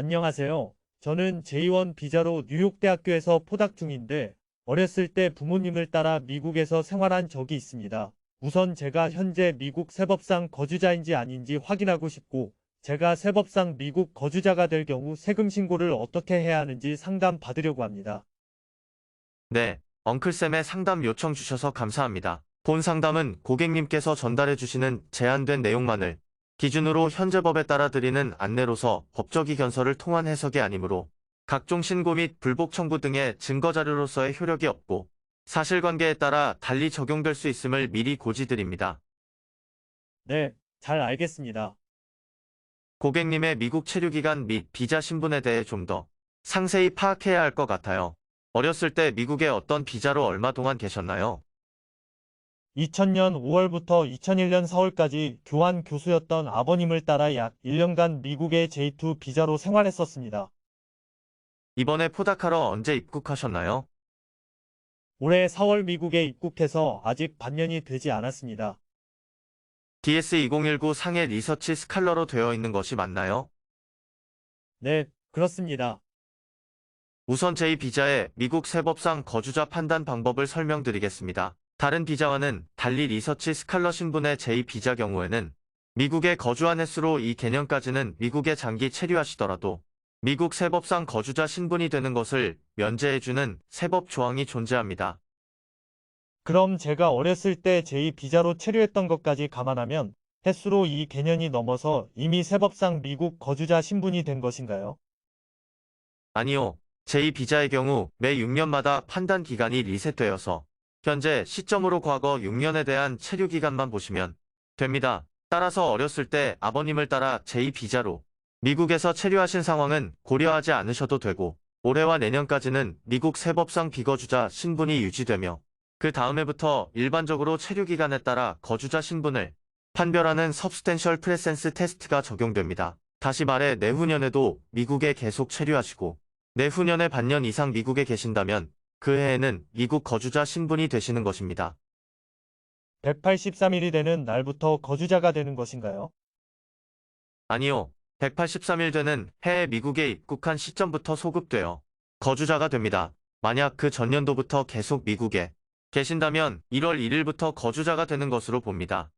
안녕하세요. 저는 J1 비자로 뉴욕대학교에서 포닥 중인데 어렸을 때 부모님을 따라 미국에서 생활한 적이 있습니다. 우선 제가 현재 미국 세법상 거주자인지 아닌지 확인하고 싶고 제가 세법상 미국 거주자가 될 경우 세금 신고를 어떻게 해야 하는지 상담 받으려고 합니다. 네, 엉클쌤의 상담 요청 주셔서 감사합니다. 본 상담은 고객님께서 전달해 주시는 제한된 내용만을 기준으로 현재 법에 따라 드리는 안내로서 법적 이견서를 통한 해석이 아니므로 각종 신고 및 불복 청구 등의 증거 자료로서의 효력이 없고 사실관계에 따라 달리 적용될 수 있음을 미리 고지드립니다. 네, 잘 알겠습니다. 고객님의 미국 체류 기간 및 비자 신분에 대해 좀 더 상세히 파악해야 할 것 같아요. 어렸을 때 미국에 어떤 비자로 얼마 동안 계셨나요? 2000년 5월부터 2001년 4월까지 교환 교수였던 아버님을 따라 약 1년간 미국의 J2 비자로 생활했었습니다. 이번에 포닥하러 언제 입국하셨나요? 올해 4월 미국에 입국해서 아직 반년이 되지 않았습니다. DS2019 상해 리서치 스칼러로 되어 있는 것이 맞나요? 네, 그렇습니다. 우선 제2비자의 미국 세법상 거주자 판단 방법을 설명드리겠습니다. 다른 비자와는 달리 리서치 스칼러 신분의 제2비자 경우에는 미국에 거주한 횟수로 이 개년까지는 미국에 장기 체류하시더라도 미국 세법상 거주자 신분이 되는 것을 면제해주는 세법 조항이 존재합니다. 그럼 제가 어렸을 때 제2비자로 체류했던 것까지 감안하면 횟수로 이 개년이 넘어서 이미 세법상 미국 거주자 신분이 된 것인가요? 아니요. 제2비자의 경우 매 6년마다 판단 기간이 리셋되어서 현재 시점으로 과거 6년에 대한 체류 기간만 보시면 됩니다. 따라서 어렸을 때 아버님을 따라 제2비자로 미국에서 체류하신 상황은 고려하지 않으셔도 되고 올해와 내년까지는 미국 세법상 비거주자 신분이 유지되며 그 다음 해부터 일반적으로 체류 기간에 따라 거주자 신분을 판별하는 substantial presence 테스트가 적용됩니다. 다시 말해 내후년에도 미국에 계속 체류하시고 내후년에 반년 이상 미국에 계신다면 그 해에는 미국 거주자 신분이 되시는 것입니다. 183일이 되는 날부터 거주자가 되는 것인가요? 아니요. 183일 되는 해에 미국에 입국한 시점부터 소급되어 거주자가 됩니다. 만약 그 전년도부터 계속 미국에 계신다면 1월 1일부터 거주자가 되는 것으로 봅니다.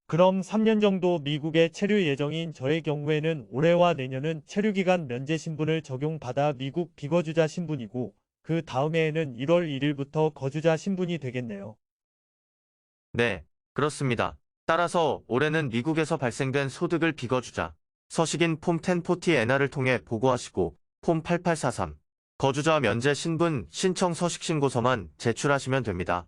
그럼 3년 정도 미국에 체류 예정인 저의 경우에는 올해와 내년은 체류기간 면제 신분을 적용받아 미국 비거주자 신분이고 그 다음 해에는 1월 1일부터 거주자 신분이 되겠네요. 네, 그렇습니다. 따라서 올해는 미국에서 발생된 소득을 비거주자, 서식인 폼 1040NR을 통해 보고하시고 폼 8843, 거주자 면제 신분 신청 서식 신고서만 제출하시면 됩니다.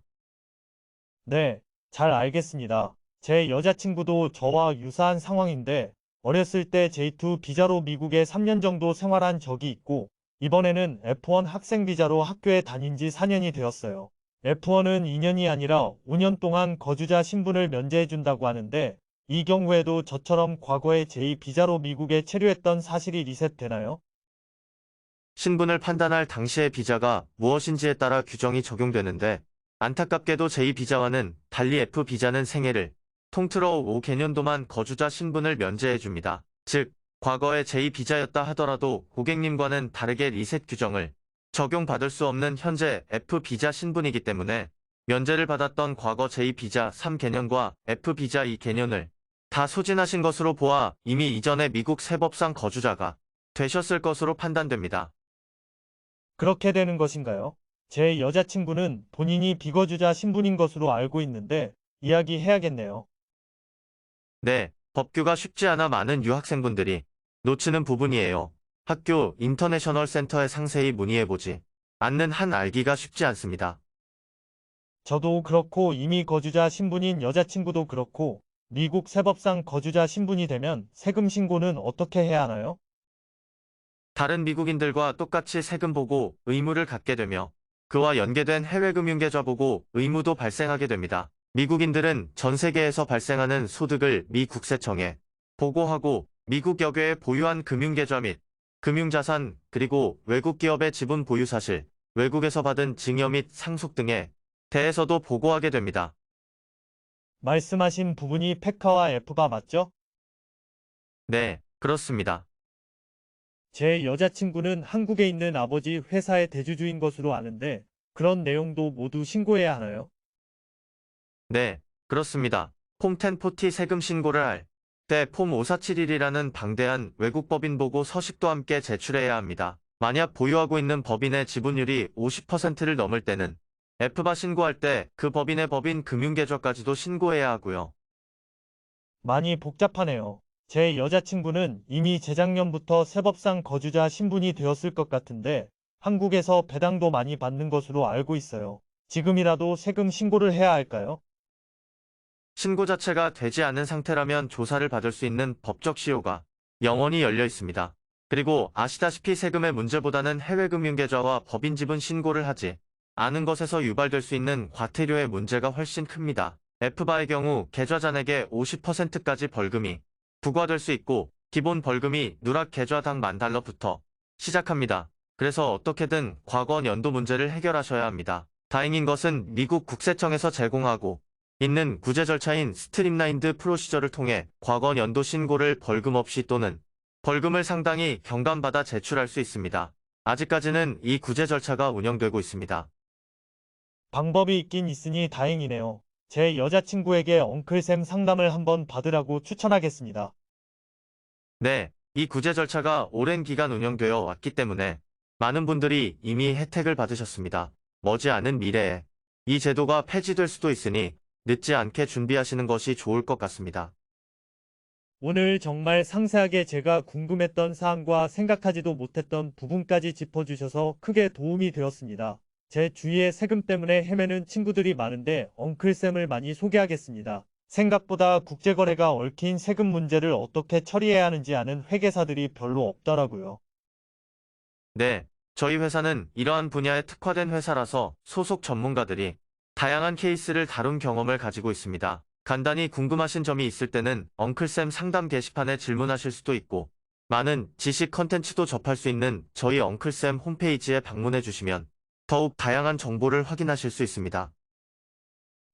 네, 잘 알겠습니다. 제 여자친구도 저와 유사한 상황인데 어렸을 때 J2 비자로 미국에 3년 정도 생활한 적이 있고 이번에는 F1 학생 비자로 학교에 다닌 지 4년이 되었어요. F1은 2년이 아니라 5년 동안 거주자 신분을 면제해준다고 하는데 이 경우에도 저처럼 과거에 제2 비자로 미국에 체류했던 사실이 리셋되나요? 신분을 판단할 당시의 비자가 무엇인지에 따라 규정이 적용되는데 안타깝게도 제2비자와는 달리 F비자는 생애를 통틀어 5개년도만 거주자 신분을 면제해줍니다. 즉, 과거에 제2비자였다 하더라도 고객님과는 다르게 리셋 규정을 적용받을 수 없는 현재 F비자 신분이기 때문에 면제를 받았던 과거 제2비자 3개년과 F비자 2개년을 다 소진하신 것으로 보아 이미 이전에 미국 세법상 거주자가 되셨을 것으로 판단됩니다. 그렇게 되는 것인가요? 제 여자친구는 본인이 비거주자 신분인 것으로 알고 있는데 이야기해야겠네요. 네, 법규가 쉽지 않아 많은 유학생분들이 놓치는 부분이에요. 학교 인터내셔널 센터에 상세히 문의해보지 않는 한 알기가 쉽지 않습니다. 저도 그렇고 이미 거주자 신분인 여자친구도 그렇고 미국 세법상 거주자 신분이 되면 세금 신고는 어떻게 해야 하나요? 다른 미국인들과 똑같이 세금 보고 의무를 갖게 되며 그와 연계된 해외 금융계좌 보고 의무도 발생하게 됩니다. 미국인들은 전 세계에서 발생하는 소득을 미 국세청에 보고하고 미국 여교에 보유한 금융계좌 및 금융자산 그리고 외국 기업의 지분 보유 사실, 외국에서 받은 증여 및 상속 등에 대해서도 보고하게 됩니다. 말씀하신 부분이 페카와 F가 맞죠? 네, 그렇습니다. 제 여자친구는 한국에 있는 아버지 회사의 대주주인 것으로 아는데 그런 내용도 모두 신고해야 하나요? 네, 그렇습니다. 폼 1040 세금 신고를 할 때 폼 5471이라는 방대한 외국 법인 보고 서식도 함께 제출해야 합니다. 만약 보유하고 있는 법인의 지분율이 50%를 넘을 때는 F바 신고할 때 그 법인의 법인 금융계좌까지도 신고해야 하고요. 많이 복잡하네요. 제 여자친구는 이미 재작년부터 세법상 거주자 신분이 되었을 것 같은데 한국에서 배당도 많이 받는 것으로 알고 있어요. 지금이라도 세금 신고를 해야 할까요? 신고 자체가 되지 않은 상태라면 조사를 받을 수 있는 법적 시효가 영원히 열려 있습니다. 그리고 아시다시피 세금의 문제보다는 해외 금융계좌와 법인 지분 신고를 하지 않은 것에서 유발될 수 있는 과태료의 문제가 훨씬 큽니다. F바의 경우 계좌잔액의 50%까지 벌금이 부과될 수 있고 기본 벌금이 누락 계좌당 $10,000부터 시작합니다. 그래서 어떻게든 과거 연도 문제를 해결하셔야 합니다. 다행인 것은 미국 국세청에서 제공하고 있는 구제 절차인 스트림라인드 프로시저를 통해 과거 연도 신고를 벌금 없이 또는 벌금을 상당히 경감받아 제출할 수 있습니다. 아직까지는 이 구제 절차가 운영되고 있습니다. 방법이 있긴 있으니 다행이네요. 제 여자친구에게 엉클샘 상담을 한번 받으라고 추천하겠습니다. 네, 이 구제 절차가 오랜 기간 운영되어 왔기 때문에 많은 분들이 이미 혜택을 받으셨습니다. 머지않은 미래에 이 제도가 폐지될 수도 있으니 늦지 않게 준비하시는 것이 좋을 것 같습니다. 오늘 정말 상세하게 제가 궁금했던 사항과 생각하지도 못했던 부분까지 짚어주셔서 크게 도움이 되었습니다. 제 주위에 세금 때문에 헤매는 친구들이 많은데 엉클샘을 많이 소개하겠습니다. 생각보다 국제거래가 얽힌 세금 문제를 어떻게 처리해야 하는지 아는 회계사들이 별로 없더라고요. 네, 저희 회사는 이러한 분야에 특화된 회사라서 소속 전문가들이 다양한 케이스를 다룬 경험을 가지고 있습니다. 간단히 궁금하신 점이 있을 때는 엉클쌤 상담 게시판에 질문하실 수도 있고 많은 지식 컨텐츠도 접할 수 있는 저희 엉클쌤 홈페이지에 방문해 주시면 더욱 다양한 정보를 확인하실 수 있습니다.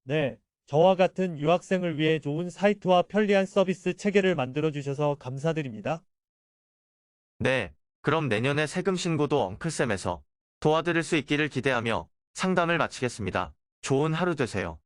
네, 저와 같은 유학생을 위해 좋은 사이트와 편리한 서비스 체계를 만들어 주셔서 감사드립니다. 네, 그럼 내년에 세금 신고도 엉클쌤에서 도와드릴 수 있기를 기대하며 상담을 마치겠습니다. 좋은 하루 되세요.